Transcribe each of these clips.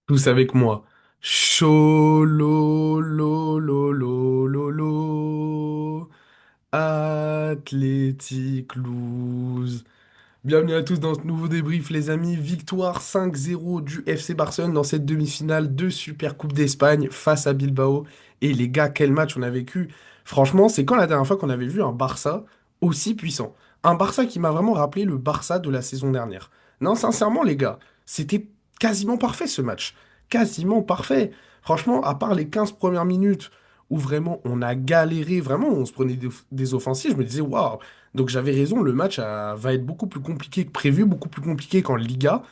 Tous avec moi. Cholololololo. Athletic Lose. Bienvenue à tous dans ce nouveau débrief, les amis. Victoire 5-0 du FC Barcelone dans cette demi-finale de Super Coupe d'Espagne face à Bilbao. Et les gars, quel match on a vécu. Franchement, c'est quand la dernière fois qu'on avait vu un Barça aussi puissant? Un Barça qui m'a vraiment rappelé le Barça de la saison dernière. Non, sincèrement, les gars, c'était quasiment parfait ce match. Quasiment parfait. Franchement, à part les 15 premières minutes où vraiment on a galéré, vraiment on se prenait des offensives, je me disais, waouh, donc j'avais raison, le match va être beaucoup plus compliqué que prévu, beaucoup plus compliqué qu'en Liga.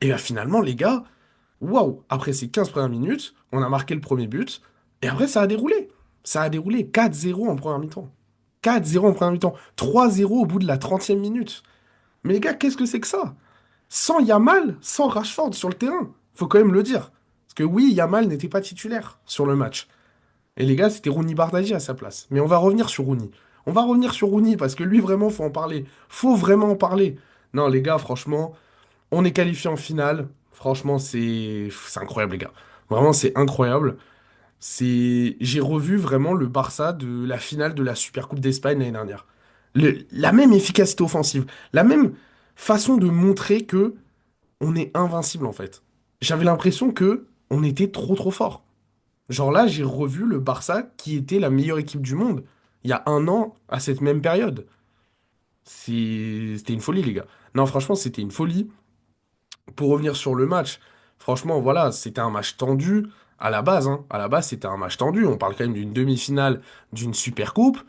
Et bien finalement, les gars, waouh, après ces 15 premières minutes, on a marqué le premier but. Et après, ça a déroulé. Ça a déroulé 4-0 en première mi-temps. 4-0 en première mi-temps. 3-0 au bout de la 30e minute. Mais les gars, qu'est-ce que c'est que ça? Sans Yamal, sans Rashford sur le terrain. Faut quand même le dire. Parce que oui, Yamal n'était pas titulaire sur le match. Et les gars, c'était Rooney Bardghji à sa place. Mais on va revenir sur Rooney. On va revenir sur Rooney parce que lui, vraiment, faut en parler. Faut vraiment en parler. Non, les gars, franchement, on est qualifié en finale. Franchement, c'est incroyable, les gars. Vraiment, c'est incroyable. J'ai revu vraiment le Barça de la finale de la Supercoupe d'Espagne l'année dernière. La même efficacité offensive, la même façon de montrer que on est invincible en fait. J'avais l'impression que on était trop fort. Genre là, j'ai revu le Barça qui était la meilleure équipe du monde il y a un an à cette même période. C'était une folie, les gars. Non, franchement, c'était une folie. Pour revenir sur le match, franchement, voilà, c'était un match tendu à la base, hein. À la base, c'était un match tendu. On parle quand même d'une demi-finale d'une super coupe.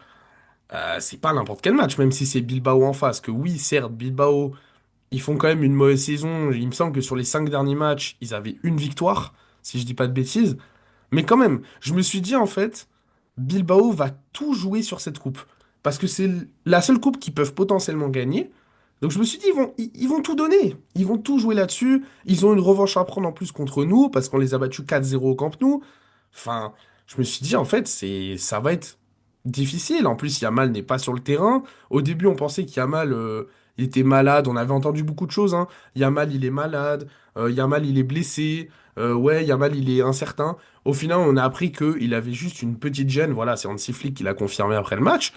C'est pas n'importe quel match, même si c'est Bilbao en face. Que oui, certes, Bilbao, ils font quand même une mauvaise saison. Il me semble que sur les 5 derniers matchs, ils avaient une victoire, si je dis pas de bêtises. Mais quand même, je me suis dit en fait, Bilbao va tout jouer sur cette coupe. Parce que c'est la seule coupe qu'ils peuvent potentiellement gagner. Donc je me suis dit, ils vont tout donner. Ils vont tout jouer là-dessus. Ils ont une revanche à prendre en plus contre nous, parce qu'on les a battus 4-0 au Camp Nou. Enfin, je me suis dit, en fait, ça va être difficile. En plus, Yamal n'est pas sur le terrain. Au début, on pensait qu'Yamal, il était malade. On avait entendu beaucoup de choses, hein. Yamal, il est malade. Yamal, il est blessé. Ouais, Yamal, il est incertain. Au final, on a appris qu'il avait juste une petite gêne. Voilà, c'est Hansi Flick qui l'a confirmé après le match.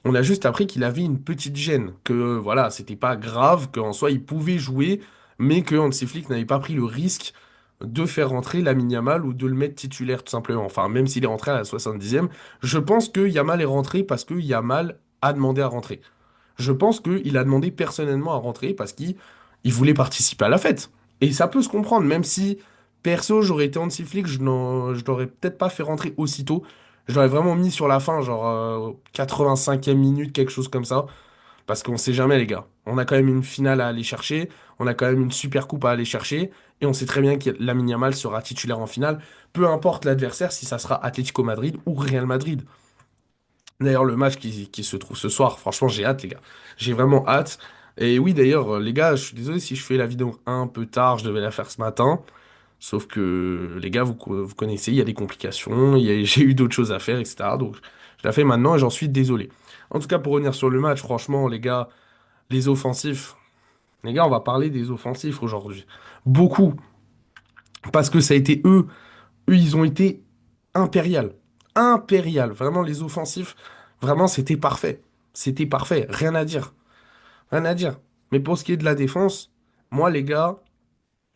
On a juste appris qu'il avait une petite gêne. Que voilà, c'était pas grave, qu'en soi, il pouvait jouer, mais que Hansi Flick n'avait pas pris le risque de faire rentrer Lamine Yamal ou de le mettre titulaire, tout simplement. Enfin, même s'il est rentré à la 70e, je pense que Yamal est rentré parce que Yamal a demandé à rentrer. Je pense qu'il a demandé personnellement à rentrer parce qu'il voulait participer à la fête. Et ça peut se comprendre, même si, perso, j'aurais été Hansi Flick, je l'aurais peut-être pas fait rentrer aussitôt. Je l'aurais vraiment mis sur la fin, genre 85e minute, quelque chose comme ça. Parce qu'on sait jamais, les gars. On a quand même une finale à aller chercher, on a quand même une super coupe à aller chercher, et on sait très bien que Lamine Yamal sera titulaire en finale, peu importe l'adversaire, si ça sera Atlético Madrid ou Real Madrid. D'ailleurs, le match qui se trouve ce soir, franchement, j'ai hâte, les gars. J'ai vraiment hâte. Et oui, d'ailleurs, les gars, je suis désolé si je fais la vidéo un peu tard, je devais la faire ce matin. Sauf que, les gars, vous connaissez, il y a des complications, j'ai eu d'autres choses à faire, etc. Donc, je la fais maintenant et j'en suis désolé. En tout cas, pour revenir sur le match, franchement, les gars, les offensifs. Les gars, on va parler des offensifs aujourd'hui. Beaucoup. Parce que ça a été eux. Eux, ils ont été impérial. Impérial. Vraiment, les offensifs, vraiment, c'était parfait. C'était parfait. Rien à dire. Rien à dire. Mais pour ce qui est de la défense, moi, les gars,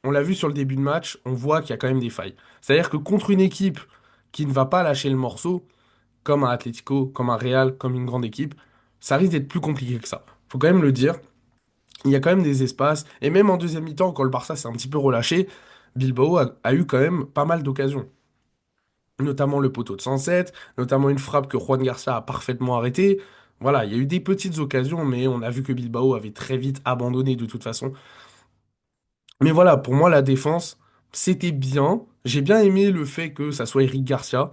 on l'a vu sur le début de match, on voit qu'il y a quand même des failles. C'est-à-dire que contre une équipe qui ne va pas lâcher le morceau, comme un Atlético, comme un Real, comme une grande équipe, ça risque d'être plus compliqué que ça. Faut quand même le dire. Il y a quand même des espaces. Et même en deuxième mi-temps, quand le Barça s'est un petit peu relâché, Bilbao a eu quand même pas mal d'occasions, notamment le poteau de 107, notamment une frappe que Juan Garcia a parfaitement arrêtée. Voilà, il y a eu des petites occasions, mais on a vu que Bilbao avait très vite abandonné de toute façon. Mais voilà, pour moi, la défense, c'était bien. J'ai bien aimé le fait que ça soit Eric Garcia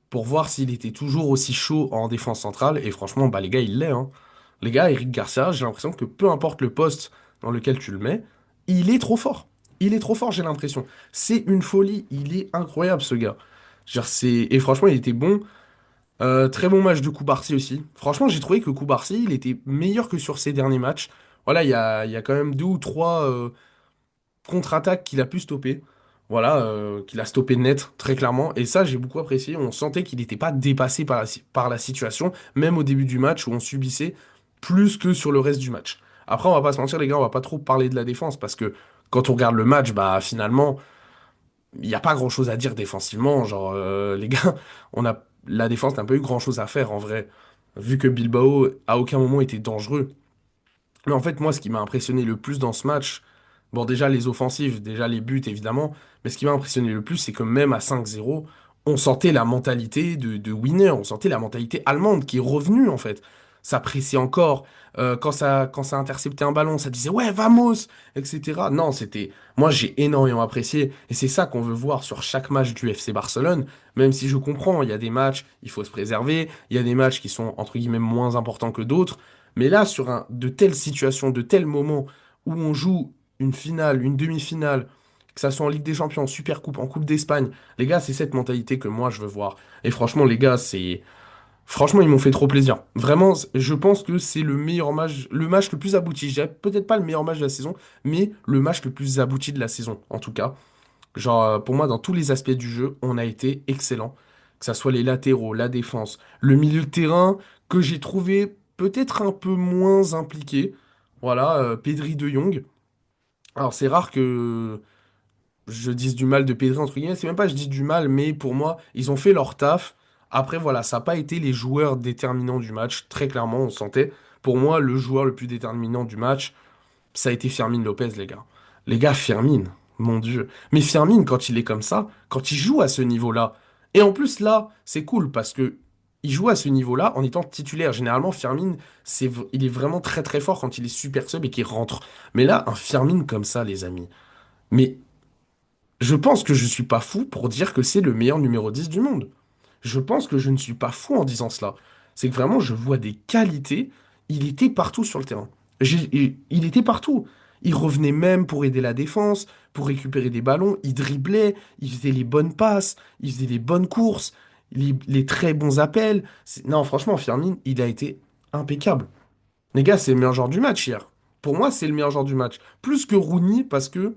pour voir s'il était toujours aussi chaud en défense centrale. Et franchement, bah les gars, il l'est, hein. Les gars, Eric Garcia, j'ai l'impression que peu importe le poste dans lequel tu le mets, il est trop fort. Il est trop fort, j'ai l'impression. C'est une folie. Il est incroyable, ce gars. Genre, Et franchement, il était bon. Très bon match de Koubarsi aussi. Franchement, j'ai trouvé que Koubarsi, il était meilleur que sur ses derniers matchs. Voilà, il y a quand même deux ou trois contre-attaques qu'il a pu stopper. Voilà, qu'il a stoppé net, très clairement. Et ça, j'ai beaucoup apprécié. On sentait qu'il n'était pas dépassé par la situation, même au début du match où on subissait plus que sur le reste du match. Après, on va pas se mentir, les gars, on va pas trop parler de la défense parce que quand on regarde le match, bah finalement, il n'y a pas grand-chose à dire défensivement. Genre, les gars, la défense n'a pas eu grand-chose à faire en vrai. Vu que Bilbao, à aucun moment, était dangereux. Mais en fait, moi, ce qui m'a impressionné le plus dans ce match, bon, déjà les offensives, déjà les buts, évidemment, mais ce qui m'a impressionné le plus, c'est que même à 5-0, on sentait la mentalité de winner, on sentait la mentalité allemande qui est revenue, en fait. Ça pressait encore. Quand ça interceptait un ballon, ça disait ouais, vamos, etc. Non, c'était. Moi, j'ai énormément apprécié. Et c'est ça qu'on veut voir sur chaque match du FC Barcelone. Même si je comprends, il y a des matchs, il faut se préserver. Il y a des matchs qui sont, entre guillemets, moins importants que d'autres. Mais là, sur de telles situations, de tels moments où on joue une finale, une demi-finale, que ça soit en Ligue des Champions, en Super Coupe, en Coupe d'Espagne, les gars, c'est cette mentalité que moi je veux voir. Et franchement, les gars, c'est. Franchement, ils m'ont fait trop plaisir. Vraiment, je pense que c'est le match le plus abouti. Je dirais peut-être pas le meilleur match de la saison, mais le match le plus abouti de la saison, en tout cas. Genre, pour moi, dans tous les aspects du jeu, on a été excellent. Que ça soit les latéraux, la défense, le milieu de terrain, que j'ai trouvé peut-être un peu moins impliqué. Voilà, Pedri de Jong. Alors, c'est rare que je dise du mal de Pedri, entre guillemets. C'est même pas que je dis du mal, mais pour moi, ils ont fait leur taf. Après, voilà, ça n'a pas été les joueurs déterminants du match. Très clairement, on sentait. Pour moi, le joueur le plus déterminant du match, ça a été Fermin Lopez, les gars. Les gars, Fermin, mon Dieu. Mais Fermin, quand il est comme ça, quand il joue à ce niveau-là, et en plus là, c'est cool parce que il joue à ce niveau-là en étant titulaire. Généralement, Fermin, il est vraiment très très fort quand il est super sub et qu'il rentre. Mais là, un Fermin comme ça, les amis. Mais je pense que je suis pas fou pour dire que c'est le meilleur numéro 10 du monde. Je pense que je ne suis pas fou en disant cela. C'est que vraiment, je vois des qualités. Il était partout sur le terrain. Il était partout. Il revenait même pour aider la défense, pour récupérer des ballons. Il driblait, il faisait les bonnes passes, il faisait les bonnes courses, les très bons appels. Non, franchement, Firmine, il a été impeccable. Les gars, c'est le meilleur joueur du match hier. Pour moi, c'est le meilleur joueur du match. Plus que Rooney, parce que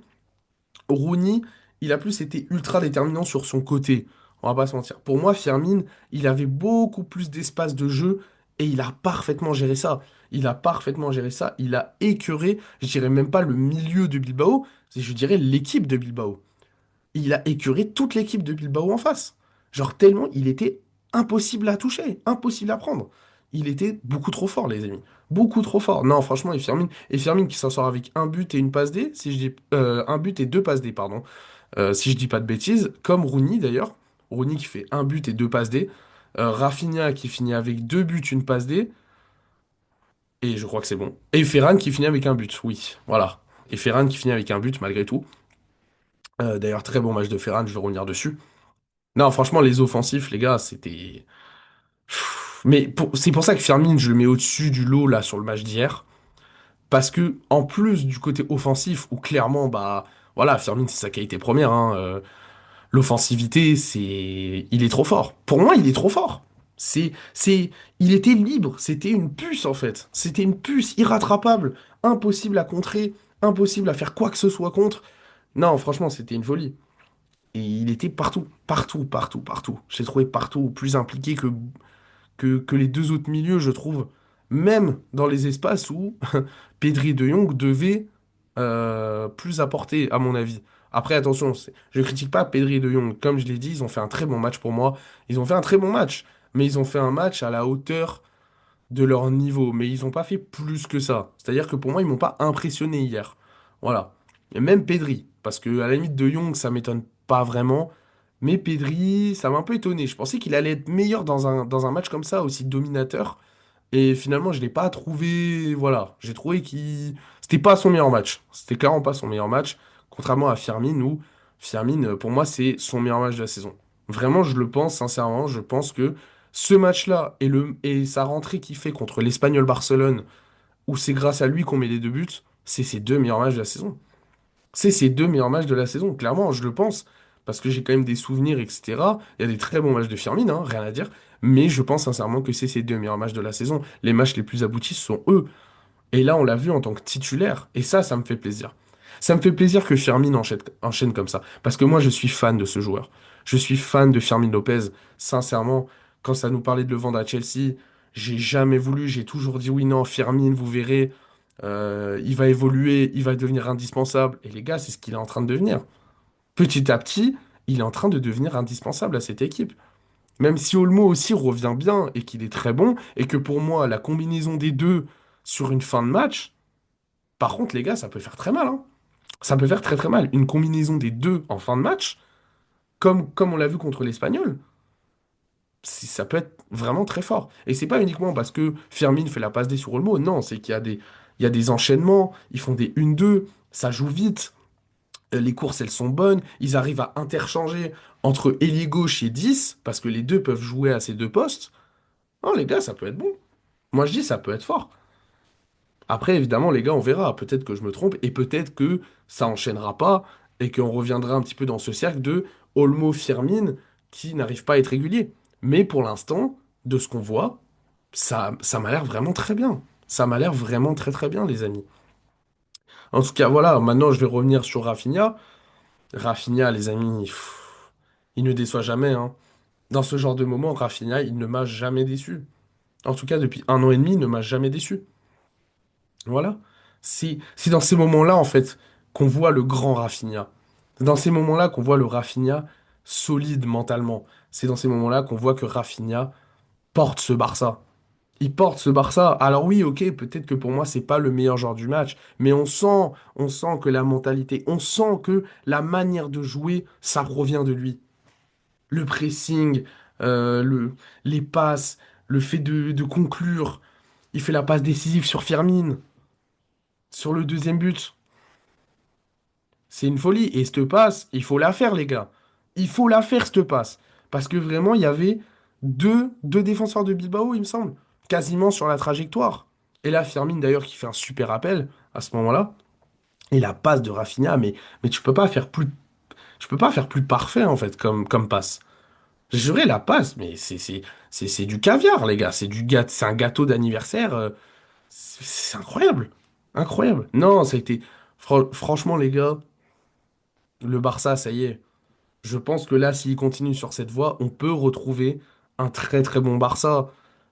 Rooney, il a plus été ultra déterminant sur son côté. On va pas se mentir. Pour moi, Firmine, il avait beaucoup plus d'espace de jeu et il a parfaitement géré ça. Il a parfaitement géré ça. Il a écœuré, je dirais même pas le milieu de Bilbao, je dirais l'équipe de Bilbao. Il a écœuré toute l'équipe de Bilbao en face. Genre tellement il était impossible à toucher, impossible à prendre. Il était beaucoup trop fort, les amis. Beaucoup trop fort. Non, franchement, et Firmine qui s'en sort avec un but et une passe D, si je dis un but et deux passes D, pardon. Si je dis pas de bêtises, comme Rooney d'ailleurs. Rooney qui fait un but et deux passes D. Rafinha qui finit avec deux buts, une passe D. Et je crois que c'est bon. Et Ferran qui finit avec un but, oui, voilà. Et Ferran qui finit avec un but malgré tout. D'ailleurs, très bon match de Ferran, je vais revenir dessus. Non, franchement, les offensifs, les gars, c'était. Mais c'est pour ça que Firmine, je le mets au-dessus du lot là sur le match d'hier. Parce que, en plus du côté offensif, où clairement, bah, voilà, Firmine, c'est sa qualité première, hein, l'offensivité, il est trop fort. Pour moi, il est trop fort. Il était libre. C'était une puce, en fait. C'était une puce irrattrapable, impossible à contrer, impossible à faire quoi que ce soit contre. Non, franchement, c'était une folie. Et il était partout, partout, partout, partout. J'ai trouvé partout plus impliqué que les deux autres milieux, je trouve. Même dans les espaces où Pedri et De Jong devaient plus apporter, à mon avis. Après, attention, je critique pas Pedri et De Jong. Comme je l'ai dit, ils ont fait un très bon match pour moi. Ils ont fait un très bon match. Mais ils ont fait un match à la hauteur de leur niveau. Mais ils n'ont pas fait plus que ça. C'est-à-dire que pour moi, ils m'ont pas impressionné hier. Voilà. Et même Pedri. Parce que à la limite, De Jong, ça m'étonne pas vraiment. Mais Pedri, ça m'a un peu étonné. Je pensais qu'il allait être meilleur dans un match comme ça, aussi dominateur. Et finalement, je l'ai pas trouvé. Voilà. J'ai trouvé qu'il. C'était pas son meilleur match. C'était clairement pas son meilleur match. Contrairement à Firmine, où Firmine, pour moi, c'est son meilleur match de la saison. Vraiment, je le pense, sincèrement. Je pense que ce match-là et sa rentrée qu'il fait contre l'Espagnol Barcelone, où c'est grâce à lui qu'on met les deux buts, c'est ses deux meilleurs matchs de la saison. C'est ses deux meilleurs matchs de la saison, clairement, je le pense, parce que j'ai quand même des souvenirs, etc. Il y a des très bons matchs de Firmine, hein, rien à dire, mais je pense sincèrement que c'est ses deux meilleurs matchs de la saison. Les matchs les plus aboutis sont eux. Et là, on l'a vu en tant que titulaire, et ça me fait plaisir. Ça me fait plaisir que Firmine enchaîne comme ça. Parce que moi, je suis fan de ce joueur. Je suis fan de Firmine Lopez. Sincèrement, quand ça nous parlait de le vendre à Chelsea, j'ai jamais voulu. J'ai toujours dit oui, non, Firmine, vous verrez, il va évoluer, il va devenir indispensable. Et les gars, c'est ce qu'il est en train de devenir. Petit à petit, il est en train de devenir indispensable à cette équipe. Même si Olmo aussi revient bien et qu'il est très bon, et que pour moi, la combinaison des deux sur une fin de match, par contre, les gars, ça peut faire très mal, hein. Ça peut faire très très mal. Une combinaison des deux en fin de match, comme on l'a vu contre l'Espagnol, ça peut être vraiment très fort. Et c'est pas uniquement parce que Firmine fait la passe D sur Olmo, non, c'est il y a des enchaînements, ils font des 1-2, ça joue vite, les courses elles sont bonnes, ils arrivent à interchanger entre ailier gauche et 10, parce que les deux peuvent jouer à ces deux postes. Non, les gars, ça peut être bon. Moi je dis ça peut être fort. Après, évidemment, les gars, on verra. Peut-être que je me trompe et peut-être que ça enchaînera pas et qu'on reviendra un petit peu dans ce cercle de Olmo Firmine qui n'arrive pas à être régulier. Mais pour l'instant, de ce qu'on voit, ça m'a l'air vraiment très bien. Ça m'a l'air vraiment très très bien, les amis. En tout cas, voilà, maintenant je vais revenir sur Rafinha. Rafinha, les amis, il ne déçoit jamais, hein. Dans ce genre de moment, Rafinha, il ne m'a jamais déçu. En tout cas, depuis 1 an et demi, il ne m'a jamais déçu. Voilà. C'est dans ces moments-là, en fait, qu'on voit le grand Rafinha. C'est dans ces moments-là qu'on voit le Rafinha solide mentalement. C'est dans ces moments-là qu'on voit que Rafinha porte ce Barça. Il porte ce Barça. Alors oui, ok, peut-être que pour moi, c'est pas le meilleur joueur du match, mais on sent que la mentalité, on sent que la manière de jouer, ça provient de lui. Le pressing, les passes, le fait de conclure. Il fait la passe décisive sur Firmine, sur le deuxième but. C'est une folie. Et cette passe, il faut la faire, les gars. Il faut la faire, cette passe. Parce que vraiment, il y avait deux défenseurs de Bilbao, il me semble, quasiment sur la trajectoire. Et là, Firmine, d'ailleurs, qui fait un super appel à ce moment-là. Et la passe de Rafinha, mais tu peux pas faire plus parfait, en fait, comme passe. J'aurais la passe, mais c'est du caviar, les gars. C'est un gâteau d'anniversaire. C'est incroyable. Incroyable. Non, ça a été. Franchement, les gars, le Barça, ça y est. Je pense que là, s'il continue sur cette voie, on peut retrouver un très très bon Barça.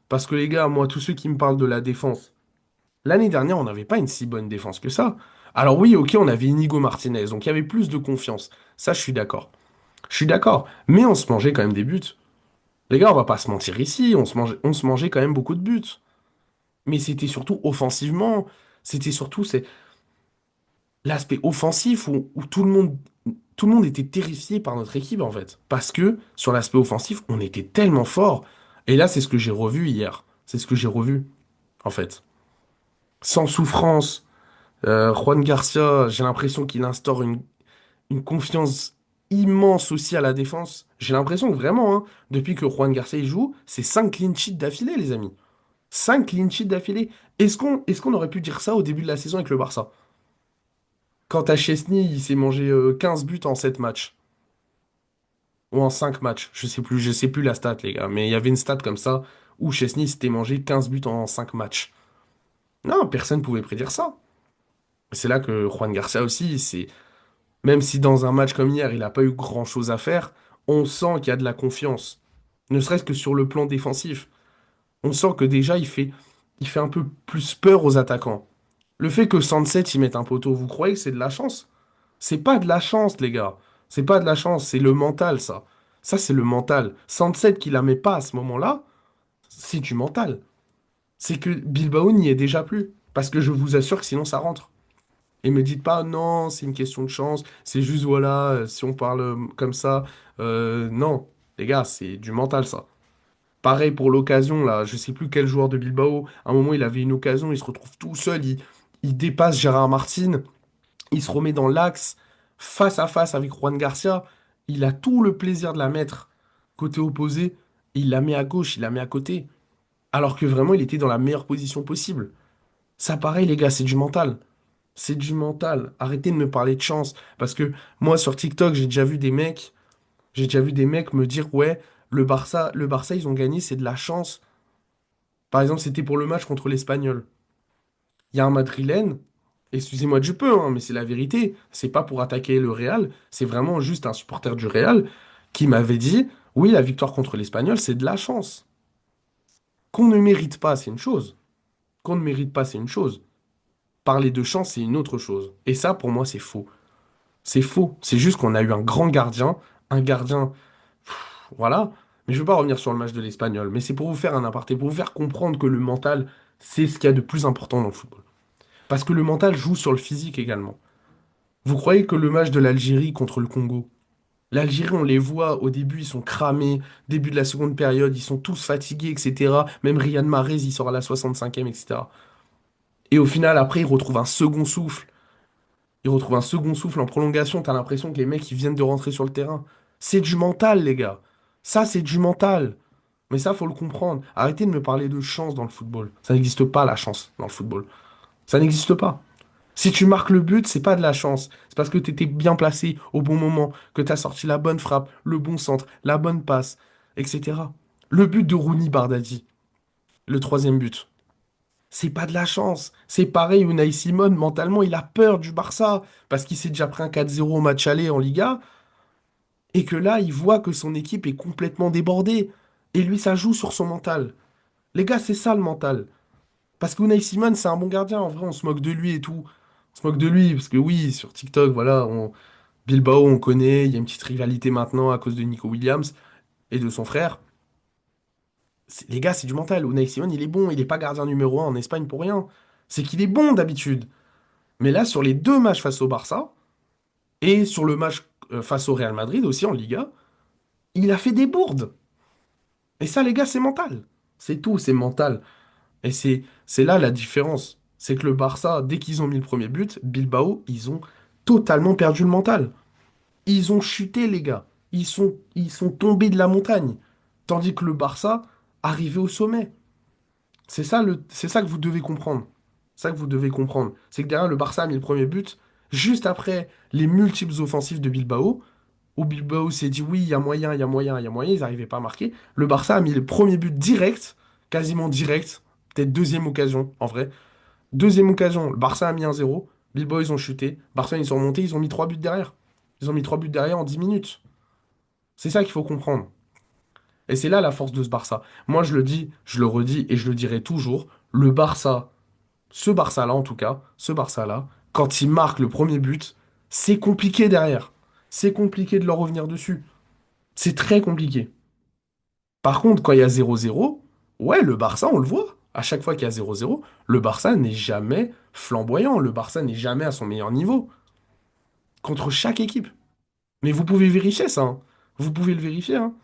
Parce que les gars, moi, tous ceux qui me parlent de la défense, l'année dernière, on n'avait pas une si bonne défense que ça. Alors oui, ok, on avait Inigo Martinez, donc il y avait plus de confiance. Ça, je suis d'accord. Je suis d'accord. Mais on se mangeait quand même des buts. Les gars, on va pas se mentir ici, on se mangeait quand même beaucoup de buts. Mais c'était surtout offensivement. C'était surtout l'aspect offensif où tout le monde était terrifié par notre équipe, en fait. Parce que sur l'aspect offensif, on était tellement fort. Et là, c'est ce que j'ai revu hier. C'est ce que j'ai revu, en fait. Sans souffrance, Juan Garcia, j'ai l'impression qu'il instaure une confiance immense aussi à la défense. J'ai l'impression que vraiment, hein, depuis que Juan Garcia y joue, c'est 5 clean sheets d'affilée, les amis. 5 clean sheets d'affilée. Est-ce qu'on aurait pu dire ça au début de la saison avec le Barça? Quand à Chesney, il s'est mangé 15 buts en 7 matchs. Ou en 5 matchs. Je sais plus la stat, les gars. Mais il y avait une stat comme ça où Chesney s'était mangé 15 buts en 5 matchs. Non, personne ne pouvait prédire ça. C'est là que Juan Garcia aussi, même si dans un match comme hier, il n'a pas eu grand-chose à faire, on sent qu'il y a de la confiance. Ne serait-ce que sur le plan défensif. On sent que déjà, il fait un peu plus peur aux attaquants. Le fait que Sunset y mette un poteau, vous croyez que c'est de la chance? C'est pas de la chance, les gars. C'est pas de la chance, c'est le mental, ça. Ça, c'est le mental. Sunset qui la met pas à ce moment-là, c'est du mental. C'est que Bilbao n'y est déjà plus. Parce que je vous assure que sinon ça rentre. Et me dites pas, non, c'est une question de chance, c'est juste, voilà, si on parle comme ça. Non, les gars, c'est du mental, ça. Pareil pour l'occasion, là, je sais plus quel joueur de Bilbao, à un moment, il avait une occasion, il se retrouve tout seul, il dépasse Gérard Martin, il se remet dans l'axe, face à face avec Juan Garcia, il a tout le plaisir de la mettre côté opposé, il la met à gauche, il la met à côté, alors que vraiment, il était dans la meilleure position possible. Ça, pareil, les gars, c'est du mental. C'est du mental. Arrêtez de me parler de chance. Parce que moi, sur TikTok, j'ai déjà vu des mecs me dire, ouais, le Barça, ils ont gagné, c'est de la chance. Par exemple, c'était pour le match contre l'Espagnol. Il y a un Madrilène. Excusez-moi du peu, hein, mais c'est la vérité. C'est pas pour attaquer le Real, c'est vraiment juste un supporter du Real qui m'avait dit, oui, la victoire contre l'Espagnol, c'est de la chance. Qu'on ne mérite pas, c'est une chose. Qu'on ne mérite pas, c'est une chose. Parler de chance, c'est une autre chose. Et ça, pour moi, c'est faux. C'est faux. C'est juste qu'on a eu un gardien, voilà. Mais je veux pas revenir sur le match de l'Espagnol, mais c'est pour vous faire un aparté, pour vous faire comprendre que le mental, c'est ce qu'il y a de plus important dans le football. Parce que le mental joue sur le physique également. Vous croyez que le match de l'Algérie contre le Congo, l'Algérie, on les voit au début, ils sont cramés, début de la seconde période, ils sont tous fatigués, etc. Même Riyad Mahrez, il sort à la 65e, etc. Et au final, après, ils retrouvent un second souffle. Ils retrouvent un second souffle en prolongation. T'as l'impression que les mecs, ils viennent de rentrer sur le terrain. C'est du mental, les gars. Ça, c'est du mental. Mais ça, faut le comprendre. Arrêtez de me parler de chance dans le football. Ça n'existe pas, la chance, dans le football. Ça n'existe pas. Si tu marques le but, c'est pas de la chance. C'est parce que tu étais bien placé au bon moment, que tu as sorti la bonne frappe, le bon centre, la bonne passe, etc. Le but de Rooney Bardadi, le troisième but, c'est pas de la chance. C'est pareil, Unai Simon, mentalement, il a peur du Barça parce qu'il s'est déjà pris un 4-0 au match aller en Liga et que là, il voit que son équipe est complètement débordée. Et lui, ça joue sur son mental. Les gars, c'est ça le mental. Parce que Unai Simon, c'est un bon gardien. En vrai, on se moque de lui et tout. On se moque de lui parce que oui, sur TikTok, voilà, Bilbao, on connaît. Il y a une petite rivalité maintenant à cause de Nico Williams et de son frère. Les gars, c'est du mental. Unai Simon, il est bon. Il n'est pas gardien numéro 1 en Espagne pour rien. C'est qu'il est bon d'habitude. Mais là, sur les deux matchs face au Barça et sur le match face au Real Madrid aussi en Liga, il a fait des bourdes. Et ça, les gars, c'est mental. C'est tout, c'est mental. Et c'est là la différence. C'est que le Barça, dès qu'ils ont mis le premier but, Bilbao, ils ont totalement perdu le mental. Ils ont chuté, les gars. Ils sont tombés de la montagne. Tandis que le Barça arrivait au sommet. C'est ça que vous devez comprendre. C'est ça que vous devez comprendre. C'est que derrière, le Barça a mis le premier but juste après les multiples offensives de Bilbao, où Bilbao s'est dit oui, il y a moyen, il y a moyen, il y a moyen, ils n'arrivaient pas à marquer. Le Barça a mis le premier but direct, quasiment direct, peut-être deuxième occasion, en vrai. Deuxième occasion, le Barça a mis 1-0, Bilbao, ils ont chuté, Barcelone, ils sont remontés, ils ont mis 3 buts derrière. Ils ont mis 3 buts derrière en 10 minutes. C'est ça qu'il faut comprendre. Et c'est là la force de ce Barça. Moi, je le dis, je le redis et je le dirai toujours, le Barça, ce Barça-là en tout cas, ce Barça-là, quand il marque le premier but, c'est compliqué derrière. C'est compliqué de leur revenir dessus. C'est très compliqué. Par contre, quand il y a 0-0, ouais, le Barça, on le voit. À chaque fois qu'il y a 0-0, le Barça n'est jamais flamboyant. Le Barça n'est jamais à son meilleur niveau. Contre chaque équipe. Mais vous pouvez vérifier ça, hein. Vous pouvez le vérifier, hein.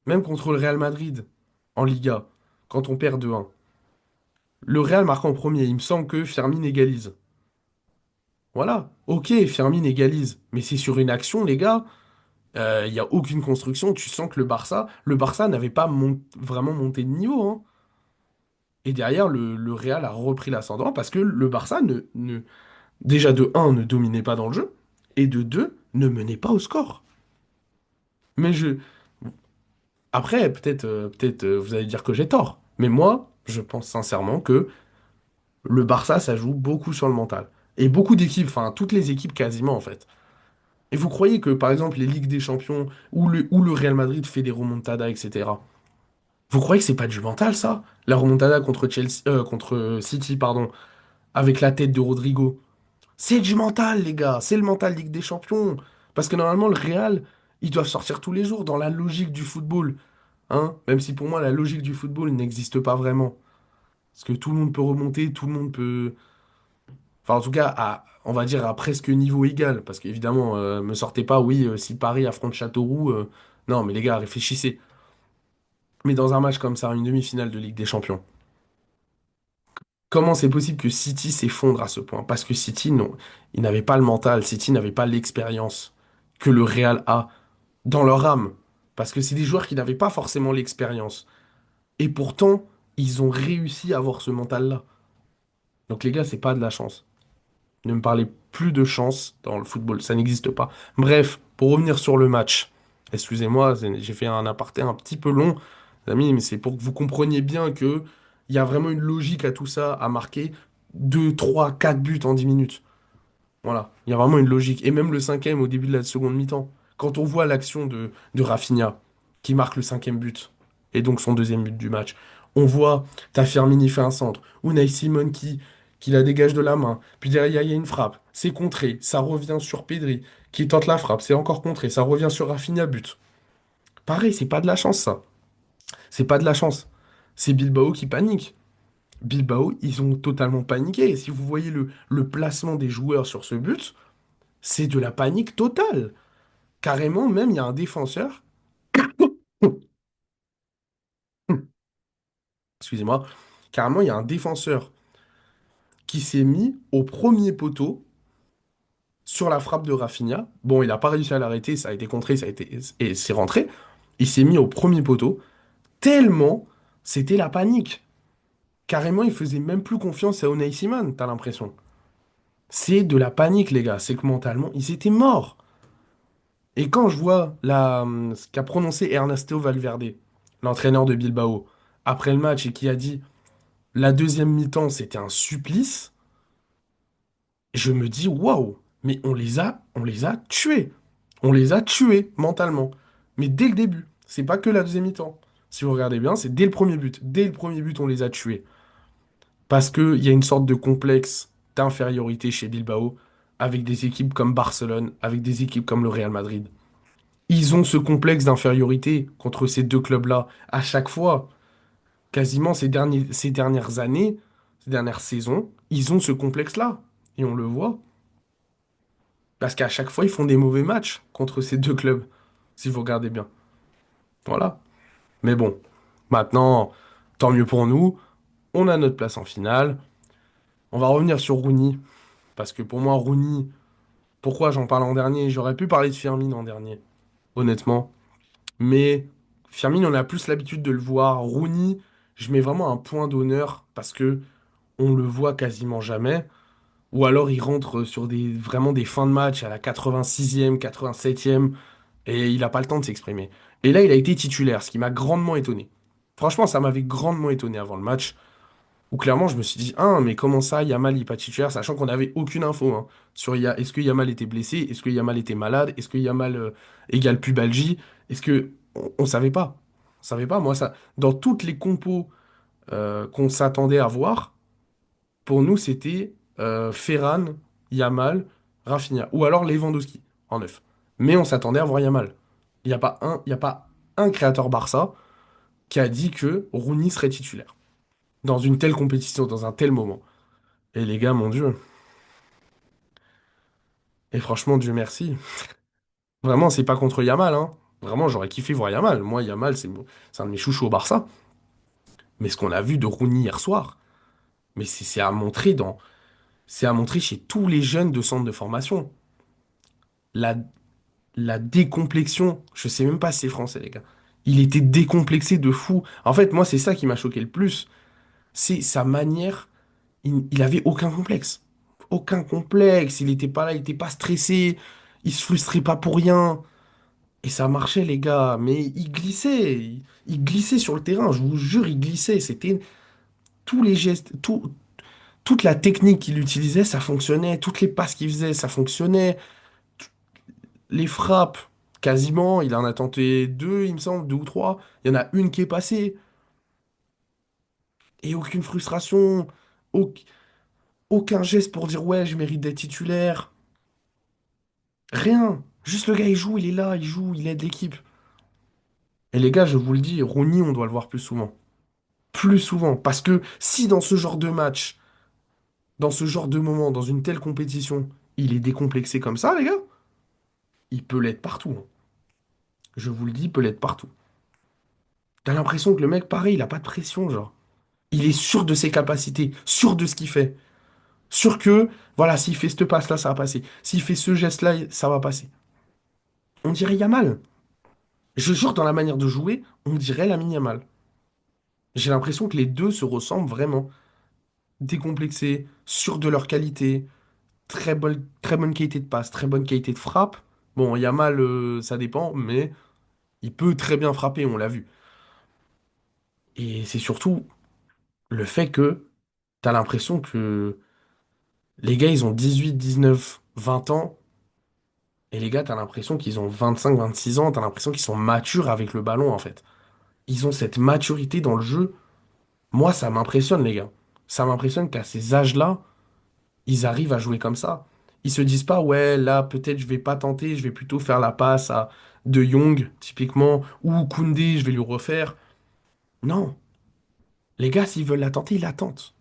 Même contre le Real Madrid, en Liga, quand on perd 2-1. Le Real marque en premier. Il me semble que Firmine égalise. Voilà. Ok, Firmine égalise. Mais c'est sur une action, les gars. Il n'y a aucune construction. Tu sens que le Barça n'avait pas vraiment monté de niveau, hein. Et derrière, le Real a repris l'ascendant parce que le Barça déjà de un ne dominait pas dans le jeu, et de 2 ne menait pas au score. Mais après, peut-être, vous allez dire que j'ai tort. Mais moi, je pense sincèrement que le Barça, ça joue beaucoup sur le mental. Et beaucoup d'équipes, enfin, toutes les équipes quasiment, en fait. Et vous croyez que, par exemple, les Ligues des Champions, ou le Real Madrid fait des remontadas, etc. Vous croyez que c'est pas du mental, ça? La remontada contre Chelsea, contre City, pardon, avec la tête de Rodrigo. C'est du mental, les gars. C'est le mental Ligue des Champions. Parce que normalement, le Real, ils doivent sortir tous les jours dans la logique du football. Hein? Même si pour moi, la logique du football n'existe pas vraiment. Parce que tout le monde peut remonter, tout le monde peut. Enfin, en tout cas, on va dire à presque niveau égal. Parce qu'évidemment, me sortez pas, oui, si Paris affronte Châteauroux. Non, mais les gars, réfléchissez. Mais dans un match comme ça, une demi-finale de Ligue des Champions. Comment c'est possible que City s'effondre à ce point? Parce que City, non, ils n'avaient pas le mental, City n'avait pas l'expérience que le Real a dans leur âme. Parce que c'est des joueurs qui n'avaient pas forcément l'expérience. Et pourtant, ils ont réussi à avoir ce mental-là. Donc les gars, c'est pas de la chance. Ne me parlez plus de chance dans le football, ça n'existe pas. Bref, pour revenir sur le match, excusez-moi, j'ai fait un aparté un petit peu long, les amis, mais c'est pour que vous compreniez bien que il y a vraiment une logique à tout ça, à marquer. 2, 3, 4 buts en 10 minutes. Voilà, il y a vraiment une logique. Et même le cinquième au début de la seconde mi-temps. Quand on voit l'action de Rafinha, qui marque le cinquième but, et donc son deuxième but du match, on voit, t'as Firmini fait un centre, Unai Simon qui la dégage de la main, puis derrière il y a une frappe, c'est contré, ça revient sur Pedri, qui tente la frappe, c'est encore contré, ça revient sur Rafinha, but. Pareil, c'est pas de la chance ça. C'est pas de la chance. C'est Bilbao qui panique. Bilbao, ils ont totalement paniqué. Et si vous voyez le placement des joueurs sur ce but, c'est de la panique totale. Carrément, même, il y a un défenseur, excusez-moi, carrément, il y a un défenseur qui s'est mis au premier poteau sur la frappe de Rafinha. Bon, il n'a pas réussi à l'arrêter, ça a été contré, ça a été, et c'est rentré. Il s'est mis au premier poteau, tellement c'était la panique. Carrément, il faisait même plus confiance à Unai Simon, t'as l'impression. C'est de la panique, les gars. C'est que mentalement, ils étaient morts. Et quand je vois ce qu'a prononcé Ernesto Valverde, l'entraîneur de Bilbao, après le match, et qui a dit la deuxième mi-temps, c'était un supplice, je me dis waouh, mais on les a tués. On les a tués mentalement. Mais dès le début, c'est pas que la deuxième mi-temps. Si vous regardez bien, c'est dès le premier but. Dès le premier but, on les a tués. Parce qu'il y a une sorte de complexe d'infériorité chez Bilbao, avec des équipes comme Barcelone, avec des équipes comme le Real Madrid. Ils ont ce complexe d'infériorité contre ces deux clubs-là à chaque fois. Quasiment ces dernières années, ces dernières saisons, ils ont ce complexe-là. Et on le voit. Parce qu'à chaque fois, ils font des mauvais matchs contre ces deux clubs. Si vous regardez bien. Voilà. Mais bon, maintenant, tant mieux pour nous. On a notre place en finale. On va revenir sur Rooney. Parce que pour moi, Rooney, pourquoi j'en parle en dernier? J'aurais pu parler de Firmine en dernier, honnêtement. Mais Firmine, on a plus l'habitude de le voir. Rooney, je mets vraiment un point d'honneur parce que on le voit quasiment jamais. Ou alors il rentre sur vraiment des fins de match à la 86e, 87e et il n'a pas le temps de s'exprimer. Et là, il a été titulaire, ce qui m'a grandement étonné. Franchement, ça m'avait grandement étonné avant le match. Où clairement, je me suis dit, ah, mais comment ça, Yamal il est pas titulaire, sachant qu'on n'avait aucune info hein, sur est-ce que Yamal était blessé, est-ce que Yamal était malade, est-ce que Yamal égale pubalgie, est-ce que on savait pas, on savait pas. Moi ça, dans toutes les compos qu'on s'attendait à voir, pour nous c'était Ferran, Yamal, Rafinha, ou alors Lewandowski en neuf. Mais on s'attendait à voir Yamal. Il y a pas un créateur Barça qui a dit que Rooney serait titulaire dans une telle compétition, dans un tel moment. Et les gars, mon Dieu. Et franchement, Dieu merci. Vraiment, c'est pas contre Yamal, hein. Vraiment, j'aurais kiffé voir Yamal. Moi, Yamal, c'est un de mes chouchous au Barça. Mais ce qu'on a vu de Rooney hier soir, mais c'est à montrer chez tous les jeunes de centre de formation. La, la décomplexion, je sais même pas si c'est français, les gars. Il était décomplexé de fou. En fait, moi, c'est ça qui m'a choqué le plus. C'est sa manière. Il avait aucun complexe. Aucun complexe. Il était pas là, il était pas stressé. Il se frustrait pas pour rien. Et ça marchait, les gars. Mais il glissait. Il glissait sur le terrain. Je vous jure, il glissait. C'était tous les gestes, toute la technique qu'il utilisait, ça fonctionnait. Toutes les passes qu'il faisait, ça fonctionnait. Les frappes, quasiment. Il en a tenté deux, il me semble, deux ou trois. Il y en a une qui est passée. Et aucune frustration. au- Aucun geste pour dire, ouais, je mérite d'être titulaire. Rien. Juste le gars, il joue, il est là, il joue, il aide l'équipe. Et les gars, je vous le dis, Rooney, on doit le voir plus souvent. Plus souvent. Parce que si dans ce genre de match, dans ce genre de moment, dans une telle compétition, il est décomplexé comme ça, les gars, il peut l'être partout, hein. Je vous le dis, il peut l'être partout. T'as l'impression que le mec, pareil, il a pas de pression, genre. Il est sûr de ses capacités, sûr de ce qu'il fait. Sûr que, voilà, s'il fait cette passe-là, ça va passer. S'il fait ce geste-là, ça va passer. On dirait Yamal. Je jure, dans la manière de jouer, on dirait Lamine Yamal. J'ai l'impression que les deux se ressemblent vraiment. Décomplexés, sûrs de leur qualité, très bonne qualité de passe, très bonne qualité de frappe. Bon, Yamal, ça dépend, mais il peut très bien frapper, on l'a vu. Et c'est surtout le fait que T'as l'impression que les gars, ils ont 18, 19, 20 ans. Et les gars, t'as l'impression qu'ils ont 25, 26 ans. T'as l'impression qu'ils sont matures avec le ballon, en fait. Ils ont cette maturité dans le jeu. Moi, ça m'impressionne, les gars. Ça m'impressionne qu'à ces âges-là, ils arrivent à jouer comme ça. Ils se disent pas, ouais, là, peut-être je vais pas tenter, je vais plutôt faire la passe à De Jong, typiquement, ou Koundé, je vais lui refaire. Non. Les gars, s'ils veulent la tenter, ils la tentent.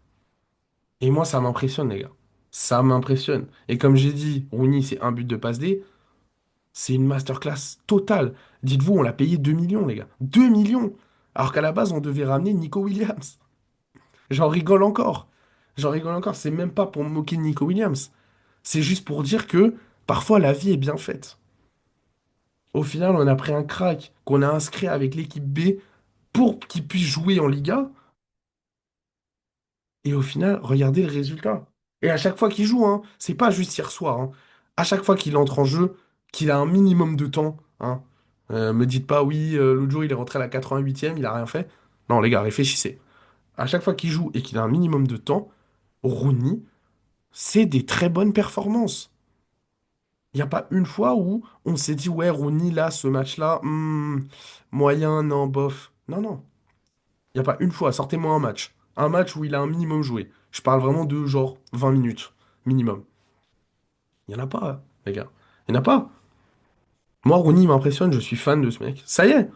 Et moi, ça m'impressionne, les gars. Ça m'impressionne. Et comme j'ai dit, Rooney, c'est un but de passe D. C'est une masterclass totale. Dites-vous, on l'a payé 2 millions, les gars. 2 millions! Alors qu'à la base, on devait ramener Nico Williams. J'en rigole encore. J'en rigole encore. C'est même pas pour me moquer de Nico Williams. C'est juste pour dire que parfois la vie est bien faite. Au final, on a pris un crack qu'on a inscrit avec l'équipe B pour qu'il puisse jouer en Liga. Et au final, regardez le résultat. Et à chaque fois qu'il joue, hein, c'est pas juste hier soir, hein. À chaque fois qu'il entre en jeu, qu'il a un minimum de temps, hein. Me dites pas, oui, l'autre jour il est rentré à la 88e, il a rien fait. Non, les gars, réfléchissez. À chaque fois qu'il joue et qu'il a un minimum de temps, Rooney, c'est des très bonnes performances. Il n'y a pas une fois où on s'est dit, ouais, Rooney, là, ce match-là, moyen, non, bof. Non, non. Il n'y a pas une fois. Sortez-moi un match. Un match où il a un minimum joué. Je parle vraiment de genre 20 minutes. Minimum. Il n'y en a pas, les gars. Il n'y en a pas. Moi, Rooney il m'impressionne. Je suis fan de ce mec. Ça y est.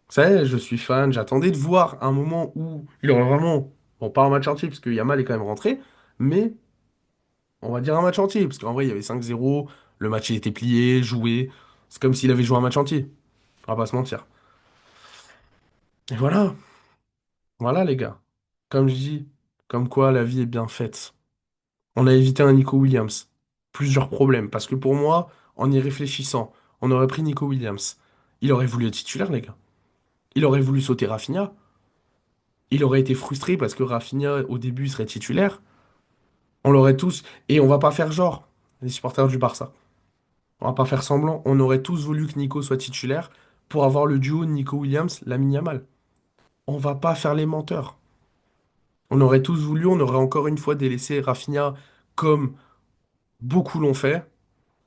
Ça y est, je suis fan. J'attendais de voir un moment où il aurait vraiment. Bon, pas un match entier, parce que Yamal est quand même rentré. Mais on va dire un match entier. Parce qu'en vrai, il y avait 5-0. Le match, il était plié, joué. C'est comme s'il avait joué un match entier. On va pas se mentir. Et voilà. Voilà, les gars. Comme je dis, comme quoi la vie est bien faite. On a évité un Nico Williams. Plusieurs problèmes. Parce que pour moi, en y réfléchissant, on aurait pris Nico Williams. Il aurait voulu être titulaire, les gars. Il aurait voulu sauter Rafinha. Il aurait été frustré parce que Rafinha, au début, serait titulaire. On l'aurait tous. Et on va pas faire genre, les supporters du Barça. On va pas faire semblant. On aurait tous voulu que Nico soit titulaire pour avoir le duo Nico Williams-Lamine Yamal. On va pas faire les menteurs. On aurait tous voulu, on aurait encore une fois délaissé Rafinha comme beaucoup l'ont fait,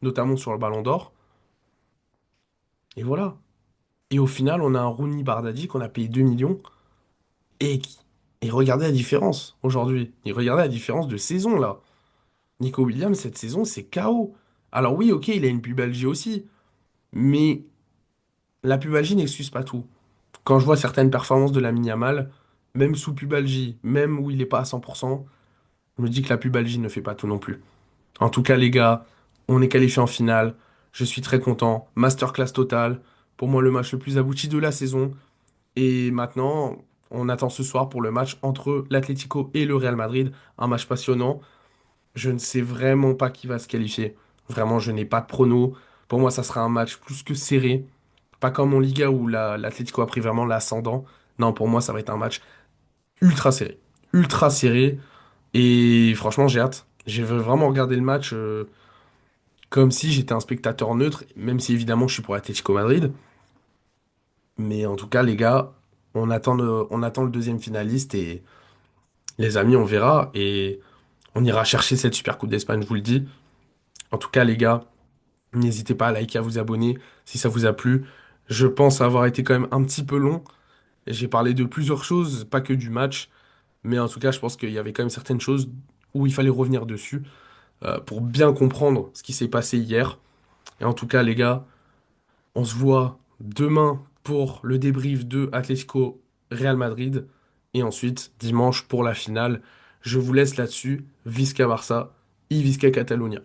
notamment sur le Ballon d'Or. Et voilà. Et au final, on a un Rooney Bardadi qu'on a payé 2 millions. Et, et regardez la différence aujourd'hui. Et regardez la différence de saison là. Nico Williams, cette saison, c'est KO. Alors oui, ok, il a une pubalgie aussi. Mais la pubalgie n'excuse pas tout. Quand je vois certaines performances de Lamine Yamal, même sous pubalgie, même où il n'est pas à 100%, je me dis que la pubalgie ne fait pas tout non plus. En tout cas, les gars, on est qualifié en finale. Je suis très content. Masterclass totale. Pour moi, le match le plus abouti de la saison. Et maintenant, on attend ce soir pour le match entre l'Atlético et le Real Madrid. Un match passionnant. Je ne sais vraiment pas qui va se qualifier. Vraiment, je n'ai pas de prono. Pour moi, ça sera un match plus que serré. Pas comme en Liga où l'Atlético a pris vraiment l'ascendant. Non, pour moi, ça va être un match ultra serré. Ultra serré. Et franchement, j'ai hâte. Je veux vraiment regarder le match comme si j'étais un spectateur neutre, même si évidemment je suis pour l'Atlético Madrid. Mais en tout cas, les gars, on attend le deuxième finaliste et les amis, on verra et on ira chercher cette Super Coupe d'Espagne, je vous le dis. En tout cas, les gars, n'hésitez pas à liker, à vous abonner si ça vous a plu. Je pense avoir été quand même un petit peu long. J'ai parlé de plusieurs choses, pas que du match, mais en tout cas, je pense qu'il y avait quand même certaines choses où il fallait revenir dessus pour bien comprendre ce qui s'est passé hier. Et en tout cas, les gars, on se voit demain pour le débrief de Atlético Real Madrid et ensuite dimanche pour la finale. Je vous laisse là-dessus. Visca Barça, y Visca Catalunya.